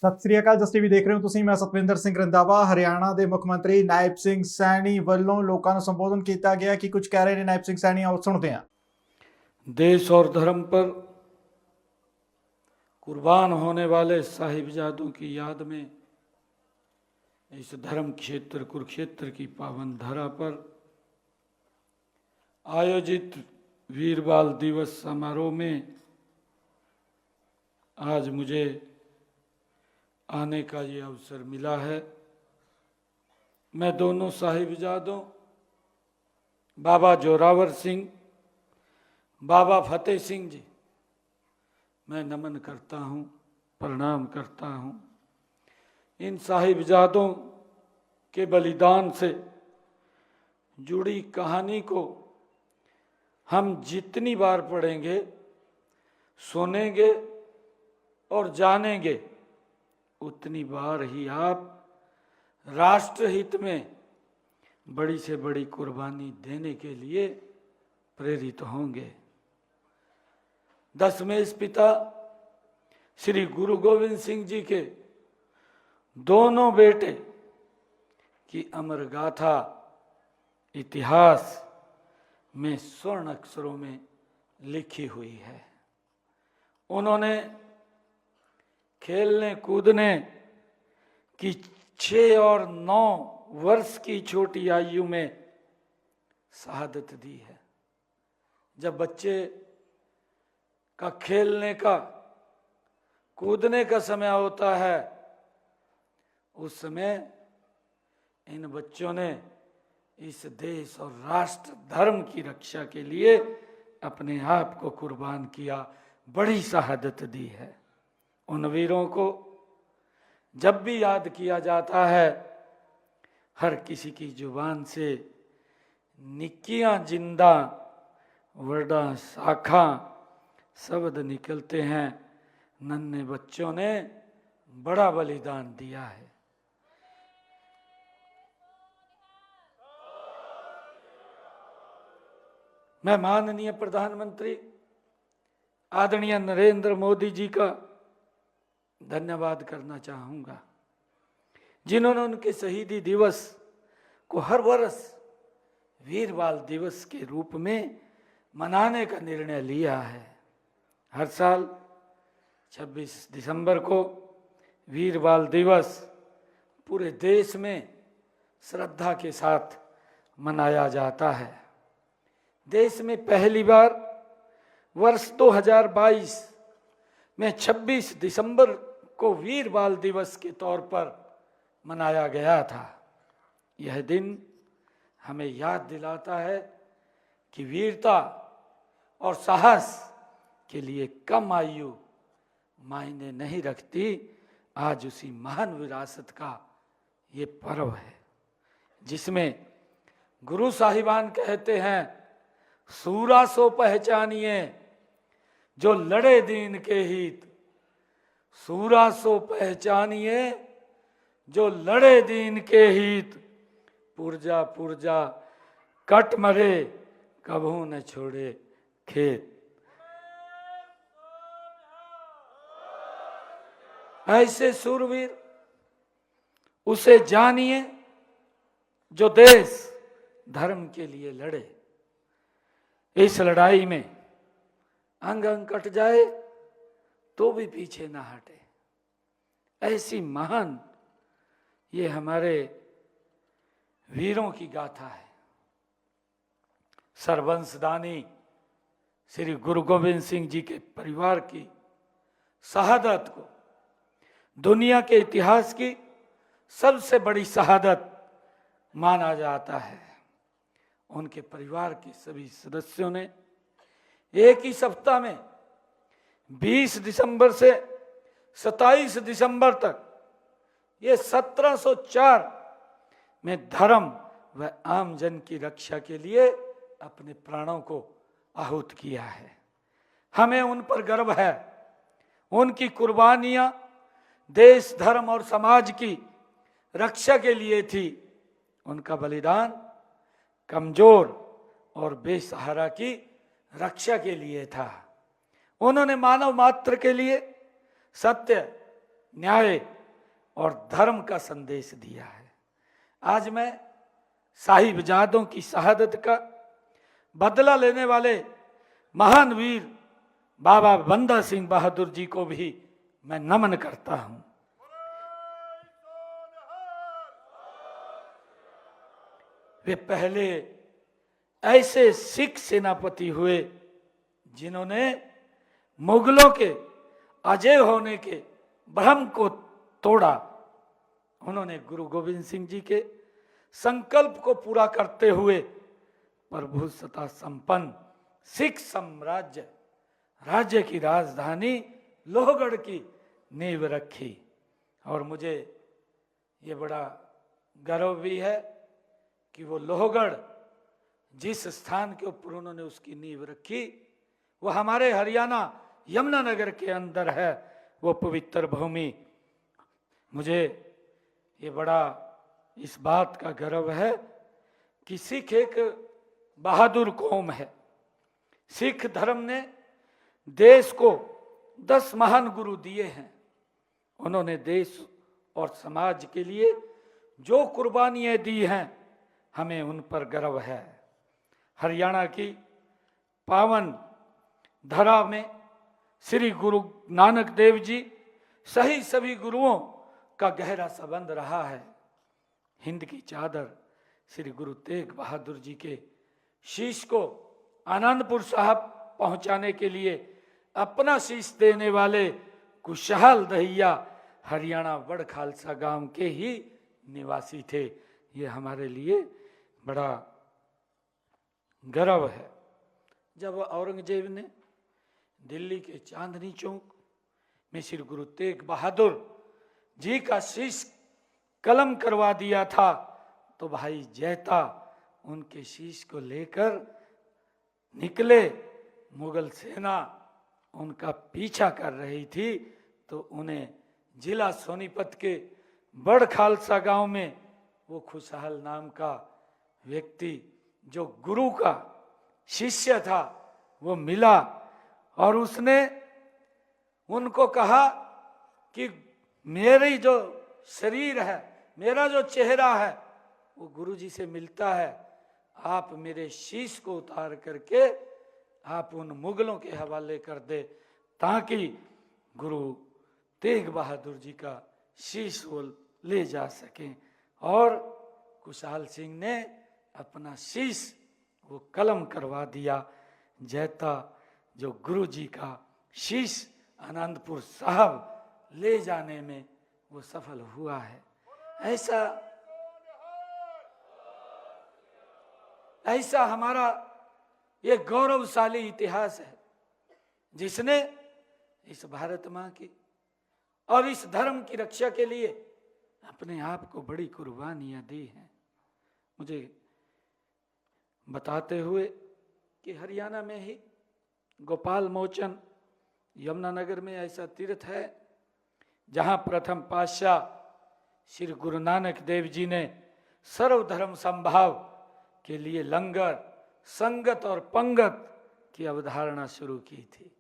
ਸਤਿ ਸ੍ਰੀ ਅਕਾਲ। ਜਸ TV ਦੇਖ ਰਹੇ ਹੋ ਤੁਸੀਂ। ਮੈਂ ਸਤਵਿੰਦਰ ਸਿੰਘ ਰੰਧਾਵਾ। ਹਰਿਆਣਾ ਦੇ ਮੁੱਖ ਮੰਤਰੀ ਨਾਇਬ ਸਿੰਘ ਸੈਣੀ ਵੱਲੋਂ ਲੋਕਾਂ ਨੂੰ ਸੰਬੋਧਨ ਕੀਤਾ ਗਿਆ। ਕਿ ਕੁਝ ਕਹਿ ਰਹੇ ਨੇ ਨਾਇਬ ਸਿੰਘ सैनी, आओ सुनते हैं। देश और धर्म पर कुर्बान होने वाले साहिबजादों की याद में इस धर्म क्षेत्र कुरुक्षेत्र की पावन धरा पर आयोजित वीर बाल दिवस समारोह में आज मुझे आने का ये अवसर मिला है। मैं दोनों साहिबजादों बाबा जोरावर सिंह, बाबा फतेह सिंह जी, मैं नमन करता हूँ, प्रणाम करता हूँ। इन साहिबजादों के बलिदान से जुड़ी कहानी को हम जितनी बार पढ़ेंगे, सुनेंगे और जानेंगे, उतनी बार ही आप राष्ट्रहित में बड़ी से बड़ी कुर्बानी देने के लिए प्रेरित होंगे। दशमेश पिता श्री गुरु गोविंद सिंह जी के दोनों बेटे की अमर गाथा इतिहास में स्वर्ण अक्षरों में लिखी हुई है। उन्होंने खेलने कूदने की 6 और 9 वर्ष की छोटी आयु में शहादत दी है। जब बच्चे का खेलने का कूदने का समय होता है, उस समय इन बच्चों ने इस देश और राष्ट्र धर्म की रक्षा के लिए अपने आप को कुर्बान किया, बड़ी शहादत दी है। उन वीरों को जब भी याद किया जाता है, हर किसी की जुबान से निकियां जिंदा वर्डा शाखा शब्द निकलते हैं। नन्हे बच्चों ने बड़ा बलिदान दिया है। मैं माननीय प्रधानमंत्री आदरणीय नरेंद्र मोदी जी का धन्यवाद करना चाहूँगा, जिन्होंने उनके शहीदी दिवस को हर वर्ष वीर बाल दिवस के रूप में मनाने का निर्णय लिया है। हर साल 26 दिसंबर को वीर बाल दिवस पूरे देश में श्रद्धा के साथ मनाया जाता है। देश में पहली बार वर्ष 2022 में 26 दिसंबर को वीर बाल दिवस के तौर पर मनाया गया था। यह दिन हमें याद दिलाता है कि वीरता और साहस के लिए कम आयु मायने नहीं रखती। आज उसी महान विरासत का ये पर्व है, जिसमें गुरु साहिबान कहते हैं, सूरा सो पहचानिए जो लड़े दीन के हित, सूरा सो पहचानिए जो लड़े दीन के हित, पुरजा पुरजा कट मरे कभू न छोड़े खेत। ऐसे सूरवीर उसे जानिए जो देश धर्म के लिए लड़े। इस लड़ाई में अंग अंग कट जाए तो भी पीछे ना हटे। ऐसी महान ये हमारे वीरों की गाथा है। सरवंशदानी श्री गुरु गोविंद सिंह जी के परिवार की शहादत को दुनिया के इतिहास की सबसे बड़ी शहादत माना जाता है। उनके परिवार के सभी सदस्यों ने एक ही सप्ताह में 20 दिसंबर से 27 दिसंबर तक ये 1704 में धर्म व आम जन की रक्षा के लिए अपने प्राणों को आहूत किया है। हमें उन पर गर्व है। उनकी कुर्बानियां देश धर्म और समाज की रक्षा के लिए थी। उनका बलिदान कमजोर और बेसहारा की रक्षा के लिए था। उन्होंने मानव मात्र के लिए सत्य, न्याय और धर्म का संदेश दिया है। आज मैं साहिबजादों की शहादत का बदला लेने वाले महान वीर बाबा बंदा सिंह बहादुर जी को भी मैं नमन करता हूं। वे पहले ऐसे सिख सेनापति हुए जिन्होंने मुगलों के अजय होने के भ्रम को तोड़ा। उन्होंने गुरु गोविंद सिंह जी के संकल्प को पूरा करते हुए प्रभुसत्ता संपन्न सिख साम्राज्य राज्य की राजधानी लोहगढ़ की नींव रखी। और मुझे ये बड़ा गर्व भी है कि वो लोहगढ़ जिस स्थान के ऊपर उन्होंने उसकी नींव रखी वो हमारे हरियाणा यमुनानगर के अंदर है, वो पवित्र भूमि। मुझे ये बड़ा इस बात का गर्व है कि सिख एक बहादुर कौम है। सिख धर्म ने देश को 10 महान गुरु दिए हैं। उन्होंने देश और समाज के लिए जो कुर्बानियां दी हैं हमें उन पर गर्व है। हरियाणा की पावन धरा में श्री गुरु नानक देव जी सही सभी गुरुओं का गहरा संबंध रहा है। हिंद की चादर श्री गुरु तेग बहादुर जी के शीश को आनंदपुर साहब पहुंचाने के लिए अपना शीश देने वाले कुशहाल दहिया हरियाणा बड़ खालसा गांव के ही निवासी थे। ये हमारे लिए बड़ा गर्व है। जब औरंगजेब ने दिल्ली के चांदनी चौक में श्री गुरु तेग बहादुर जी का शीश कलम करवा दिया था तो भाई जैता उनके शीश को लेकर निकले। मुगल सेना उनका पीछा कर रही थी तो उन्हें जिला सोनीपत के बड़ खालसा गांव में वो खुशहाल नाम का व्यक्ति जो गुरु का शिष्य था वो मिला और उसने उनको कहा कि मेरी जो शरीर है, मेरा जो चेहरा है वो गुरु जी से मिलता है। आप मेरे शीश को उतार करके आप उन मुगलों के हवाले कर दे ताकि गुरु तेग बहादुर जी का शीश वो ले जा सकें। और कुशाल सिंह ने अपना शीश वो कलम करवा दिया। जैता जो गुरु जी का शीश आनंदपुर साहब ले जाने में वो सफल हुआ है। ऐसा हमारा ये गौरवशाली इतिहास है जिसने इस भारत मां की और इस धर्म की रक्षा के लिए अपने आप को बड़ी कुर्बानियां दी हैं। मुझे बताते हुए कि हरियाणा में ही गोपाल मोचन यमुनानगर में ऐसा तीर्थ है जहां प्रथम पातशाह श्री गुरु नानक देव जी ने सर्वधर्म संभाव के लिए लंगर, संगत और पंगत की अवधारणा शुरू की थी।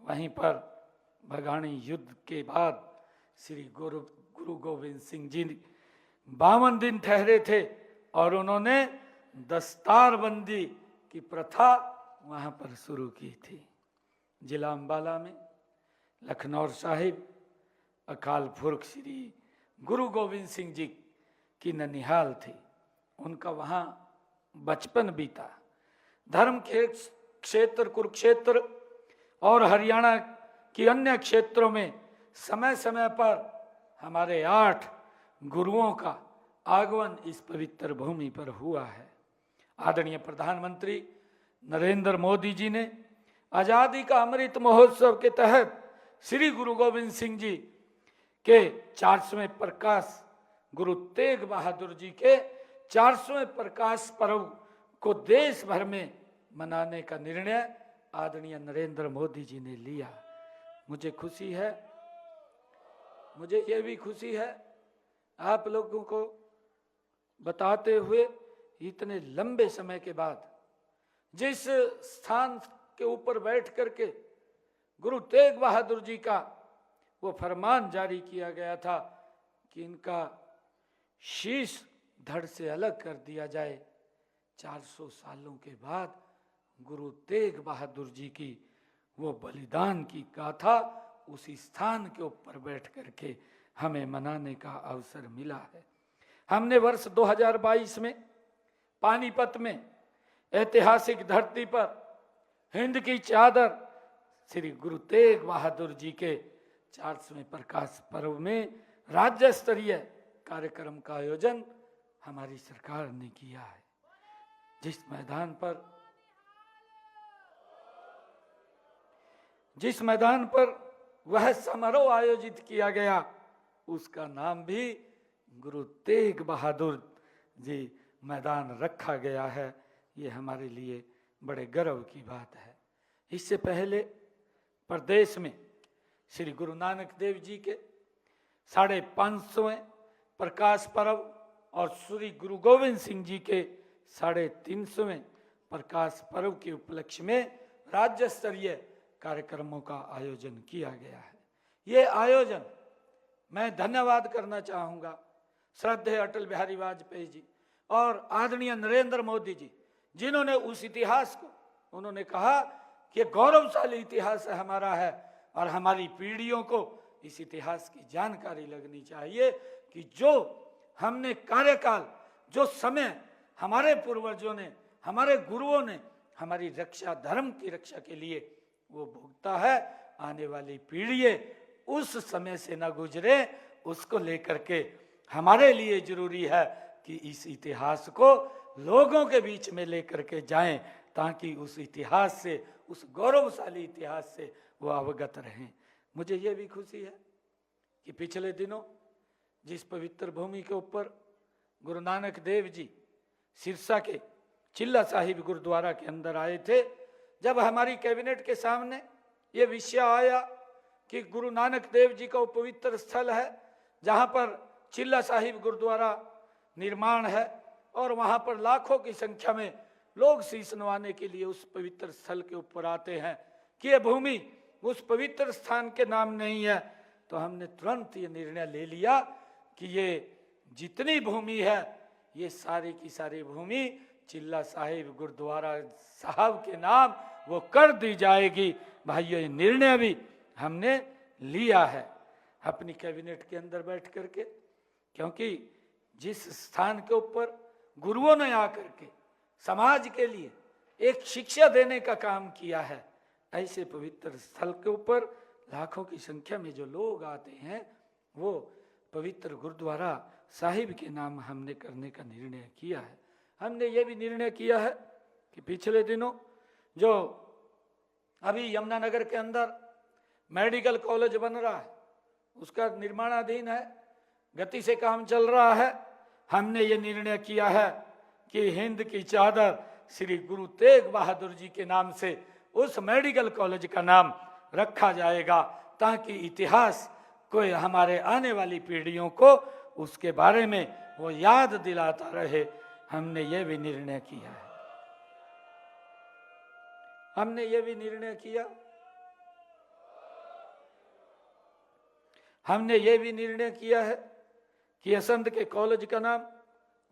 वहीं पर भगाणी युद्ध के बाद श्री गुरु गोविंद सिंह जी 52 दिन ठहरे थे और उन्होंने दस्तारबंदी की प्रथा वहां पर शुरू की थी। जिला अंबाला में लखनौर साहिब अकाल पुरख श्री गुरु गोविंद सिंह जी की ननिहाल थी। उनका वहां बचपन बीता। धर्म के क्षेत्र कुरुक्षेत्र और हरियाणा की अन्य क्षेत्रों में समय समय पर हमारे 8 गुरुओं का आगमन इस पवित्र भूमि पर हुआ है। आदरणीय प्रधानमंत्री नरेंद्र मोदी जी ने आजादी का अमृत महोत्सव के तहत श्री गुरु गोविंद सिंह जी के 400वें प्रकाश, गुरु तेग बहादुर जी के 400वें प्रकाश पर्व को देश भर में मनाने का निर्णय आदरणीय नरेंद्र मोदी जी ने लिया। मुझे खुशी है, मुझे ये भी खुशी है आप लोगों को बताते हुए इतने लंबे समय के बाद जिस स्थान के ऊपर बैठ करके गुरु तेग बहादुर जी का वो फरमान जारी किया गया था कि इनका शीश धड़ से अलग कर दिया जाए। 400 सालों के बाद गुरु तेग बहादुर जी की वो बलिदान की गाथा उसी स्थान के ऊपर बैठ करके हमें मनाने का अवसर मिला है। हमने वर्ष 2022 में पानीपत में ऐतिहासिक धरती पर हिंद की चादर श्री गुरु तेग बहादुर जी के 400वें प्रकाश पर्व में राज्य स्तरीय कार्यक्रम का आयोजन हमारी सरकार ने किया है। जिस मैदान पर वह समारोह आयोजित किया गया उसका नाम भी गुरु तेग बहादुर जी मैदान रखा गया है। ये हमारे लिए बड़े गर्व की बात है। इससे पहले प्रदेश में श्री गुरु नानक देव जी के 550वें प्रकाश पर्व और श्री गुरु गोविंद सिंह जी के 350वें प्रकाश पर्व के उपलक्ष्य में राज्य स्तरीय कार्यक्रमों का आयोजन किया गया है। ये आयोजन मैं धन्यवाद करना चाहूँगा श्रद्धेय अटल बिहारी वाजपेयी जी और आदरणीय नरेंद्र मोदी जी, जिन्होंने उस इतिहास को, उन्होंने कहा कि गौरवशाली इतिहास हमारा है और हमारी पीढ़ियों को इस इतिहास की जानकारी लगनी चाहिए कि जो हमने कार्यकाल, जो समय हमारे पूर्वजों ने, हमारे गुरुओं ने हमारी रक्षा, धर्म की रक्षा के लिए वो भुगता है, आने वाली पीढ़ी उस समय से न गुजरे, उसको लेकर के हमारे लिए जरूरी है कि इस इतिहास को लोगों के बीच में लेकर के जाएं ताकि उस इतिहास से, उस गौरवशाली इतिहास से वो अवगत रहें। मुझे ये भी खुशी है कि पिछले दिनों जिस पवित्र भूमि के ऊपर गुरु नानक देव जी सिरसा के चिल्ला साहिब गुरुद्वारा के अंदर आए थे, जब हमारी कैबिनेट के सामने ये विषय आया कि गुरु नानक देव जी का वो पवित्र स्थल है जहाँ पर चिल्ला साहिब गुरुद्वारा निर्माण है और वहाँ पर लाखों की संख्या में लोग शीश नवाने के लिए उस पवित्र स्थल के ऊपर आते हैं कि ये भूमि उस पवित्र स्थान के नाम नहीं है, तो हमने तुरंत ये निर्णय ले लिया कि ये जितनी भूमि है ये सारी की सारी भूमि चिल्ला साहिब गुरुद्वारा साहब के नाम वो कर दी जाएगी। भाइयों, ये निर्णय भी हमने लिया है अपनी कैबिनेट के अंदर बैठ करके, क्योंकि जिस स्थान के ऊपर गुरुओं ने आकर के समाज के लिए एक शिक्षा देने का काम किया है, ऐसे पवित्र स्थल के ऊपर लाखों की संख्या में जो लोग आते हैं वो पवित्र गुरुद्वारा साहिब के नाम हमने करने का निर्णय किया है। हमने ये भी निर्णय किया है कि पिछले दिनों जो अभी यमुनानगर के अंदर मेडिकल कॉलेज बन रहा है उसका निर्माणाधीन है, गति से काम चल रहा है। हमने ये निर्णय किया है कि हिंद की चादर श्री गुरु तेग बहादुर जी के नाम से उस मेडिकल कॉलेज का नाम रखा जाएगा ताकि इतिहास को, हमारे आने वाली पीढ़ियों को उसके बारे में वो याद दिलाता रहे। हमने ये भी निर्णय किया है। हमने ये भी निर्णय किया है कि असंध के कॉलेज का नाम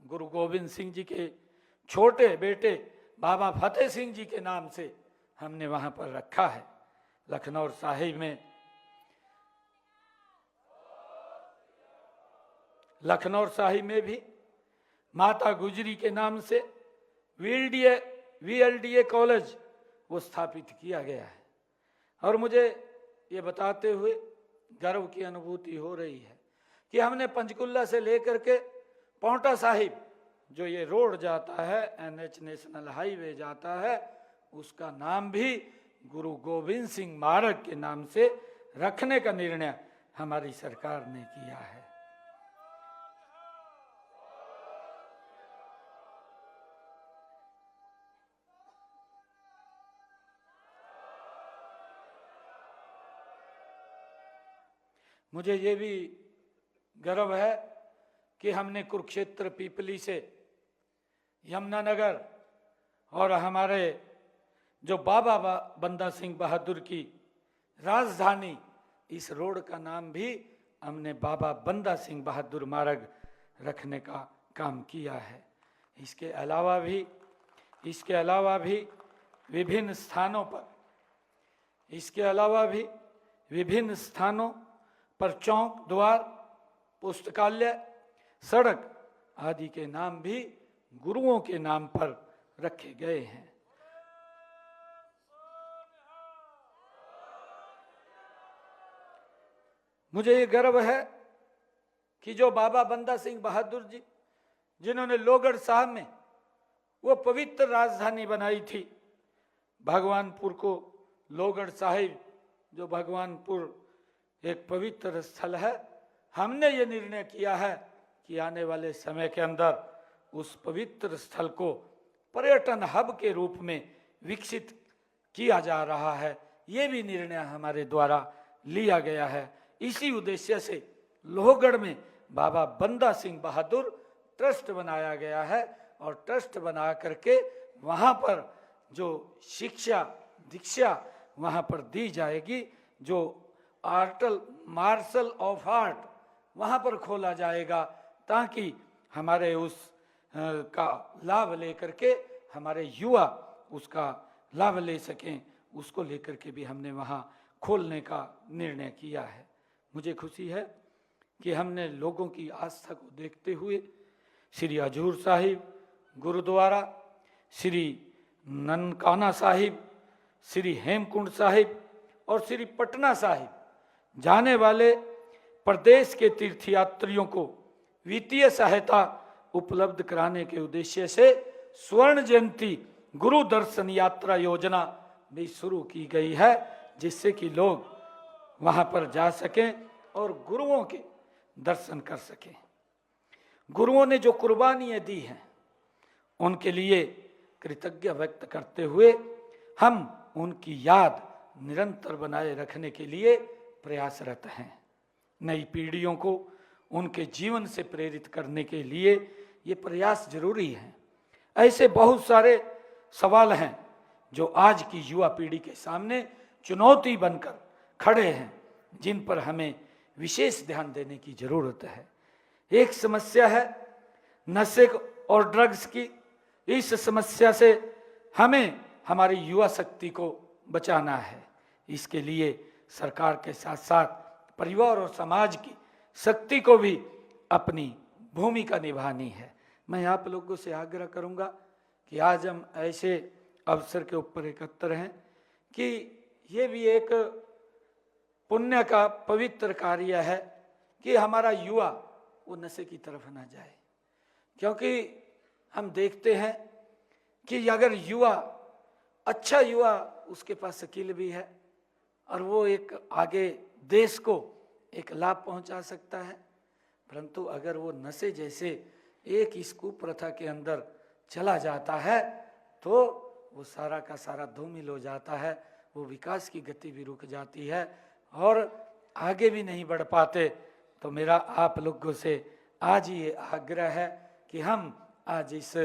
गुरु गोविंद सिंह जी के छोटे बेटे बाबा फतेह सिंह जी के नाम से हमने वहां पर रखा है। लखनऊ साहिब में भी माता गुजरी के नाम से VLDA कॉलेज वो स्थापित किया गया है। और मुझे ये बताते हुए गर्व की अनुभूति हो रही है कि हमने पंचकुला से लेकर के पौंटा साहिब जो ये रोड जाता है, NH नेशनल हाईवे जाता है, उसका नाम भी गुरु गोविंद सिंह मार्ग के नाम से रखने का निर्णय हमारी सरकार ने किया है। मुझे ये भी गर्व है कि हमने कुरुक्षेत्र पीपली से यमुनानगर और हमारे जो बाबा बंदा सिंह बहादुर की राजधानी इस रोड का नाम भी हमने बाबा बंदा सिंह बहादुर मार्ग रखने का काम किया है। इसके अलावा भी विभिन्न स्थानों पर चौक, द्वार, पुस्तकालय, सड़क आदि के नाम भी गुरुओं के नाम पर रखे गए हैं। मुझे ये गर्व है कि जो बाबा बंदा सिंह बहादुर जी, जिन्होंने लोहगढ़ साहब में वो पवित्र राजधानी बनाई थी, भगवानपुर को लोहगढ़ साहिब, जो भगवानपुर एक पवित्र स्थल है, हमने ये निर्णय किया है कि आने वाले समय के अंदर उस पवित्र स्थल को पर्यटन हब के रूप में विकसित किया जा रहा है। ये भी निर्णय हमारे द्वारा लिया गया है। इसी उद्देश्य से लोहगढ़ में बाबा बंदा सिंह बहादुर ट्रस्ट बनाया गया है और ट्रस्ट बना करके वहाँ पर जो शिक्षा दीक्षा वहाँ पर दी जाएगी, जो मार्शल ऑफ आर्ट वहाँ पर खोला जाएगा, ताकि हमारे उस का लाभ लेकर के हमारे युवा उसका लाभ ले सकें। उसको लेकर के भी हमने वहाँ खोलने का निर्णय किया है। मुझे खुशी है कि हमने लोगों की आस्था को देखते हुए श्री हजूर साहिब गुरुद्वारा, श्री ननकाना साहिब, श्री हेमकुंड साहिब और श्री पटना साहिब जाने वाले प्रदेश के तीर्थयात्रियों को वित्तीय सहायता उपलब्ध कराने के उद्देश्य से स्वर्ण जयंती गुरु दर्शन यात्रा योजना भी शुरू की गई है, जिससे कि लोग वहां पर जा सकें और गुरुओं के दर्शन कर सकें। गुरुओं ने जो कुर्बानियां दी हैं उनके लिए कृतज्ञता व्यक्त करते हुए हम उनकी याद निरंतर बनाए रखने के लिए प्रयासरत हैं। नई पीढ़ियों को उनके जीवन से प्रेरित करने के लिए ये प्रयास जरूरी है। ऐसे बहुत सारे सवाल हैं जो आज की युवा पीढ़ी के सामने चुनौती बनकर खड़े हैं, जिन पर हमें विशेष ध्यान देने की जरूरत है। एक समस्या है नशे और ड्रग्स की। इस समस्या से हमें हमारी युवा शक्ति को बचाना है। इसके लिए सरकार के साथ साथ परिवार और समाज की शक्ति को भी अपनी भूमिका निभानी है। मैं आप लोगों से आग्रह करूंगा कि आज हम ऐसे अवसर के ऊपर एकत्र हैं कि ये भी एक पुण्य का पवित्र कार्य है कि हमारा युवा वो नशे की तरफ ना जाए, क्योंकि हम देखते हैं कि अगर युवा अच्छा युवा उसके पास स्किल भी है और वो एक आगे देश को एक लाभ पहुंचा सकता है, परंतु अगर वो नशे जैसे एक इस कुप्रथा के अंदर चला जाता है तो वो सारा का सारा धूमिल हो जाता है, वो विकास की गति भी रुक जाती है और आगे भी नहीं बढ़ पाते। तो मेरा आप लोगों से आज ये आग्रह है कि हम आज इस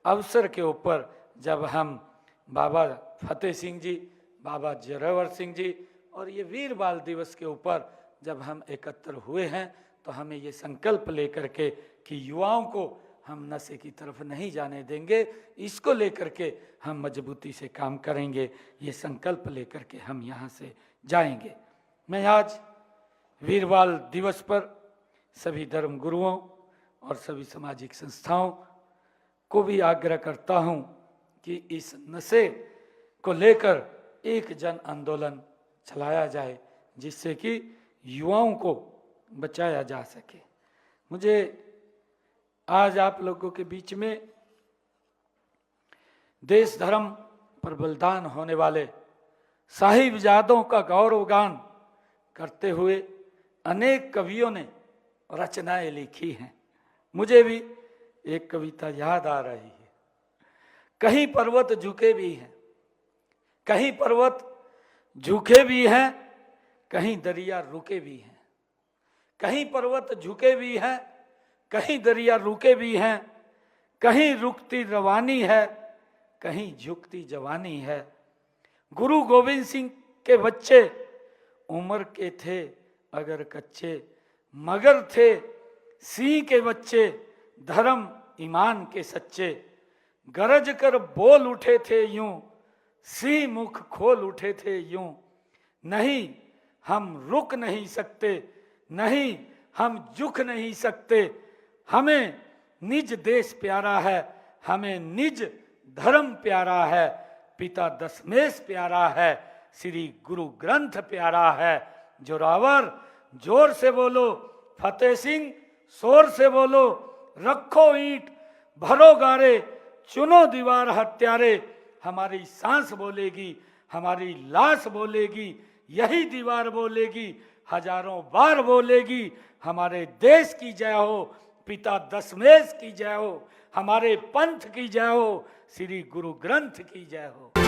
अवसर के ऊपर जब हम बाबा फतेह सिंह जी, बाबा जोरावर सिंह जी और ये वीर बाल दिवस के ऊपर जब हम एकत्र हुए हैं तो हमें ये संकल्प लेकर के कि युवाओं को हम नशे की तरफ नहीं जाने देंगे, इसको लेकर के हम मजबूती से काम करेंगे। ये संकल्प लेकर के हम यहाँ से जाएंगे। मैं आज वीर बाल दिवस पर सभी धर्म गुरुओं और सभी सामाजिक संस्थाओं को भी आग्रह करता हूँ कि इस नशे को लेकर एक जन आंदोलन चलाया जाए, जिससे कि युवाओं को बचाया जा सके। मुझे आज आप लोगों के बीच में देश धर्म पर बलिदान होने वाले साहिबजादों का गौरवगान करते हुए अनेक कवियों ने रचनाएं लिखी हैं। मुझे भी एक कविता याद आ रही है। कहीं पर्वत झुके भी हैं, कहीं पर्वत झुके भी हैं, कहीं दरिया रुके भी हैं। कहीं पर्वत झुके भी हैं, कहीं दरिया रुके भी हैं। कहीं रुकती रवानी है, कहीं झुकती जवानी है। गुरु गोविंद सिंह के बच्चे उम्र के थे अगर कच्चे, मगर थे सिंह के बच्चे, धर्म ईमान के सच्चे। गरज कर बोल उठे थे यूं, सिंह मुख खोल उठे थे यूं। नहीं हम रुक नहीं सकते, नहीं हम झुक नहीं सकते। हमें निज देश प्यारा है, हमें निज धर्म प्यारा है। पिता दशमेश प्यारा है, श्री गुरु ग्रंथ प्यारा है। जोरावर जोर से बोलो, फतेह सिंह शोर से बोलो। रखो ईंट भरो गारे, चुनो दीवार हत्यारे। हमारी सांस बोलेगी, हमारी लाश बोलेगी, यही दीवार बोलेगी, हजारों बार बोलेगी। हमारे देश की जय हो, पिता दशमेश की जय हो, हमारे पंथ की जय हो, श्री गुरु ग्रंथ की जय हो।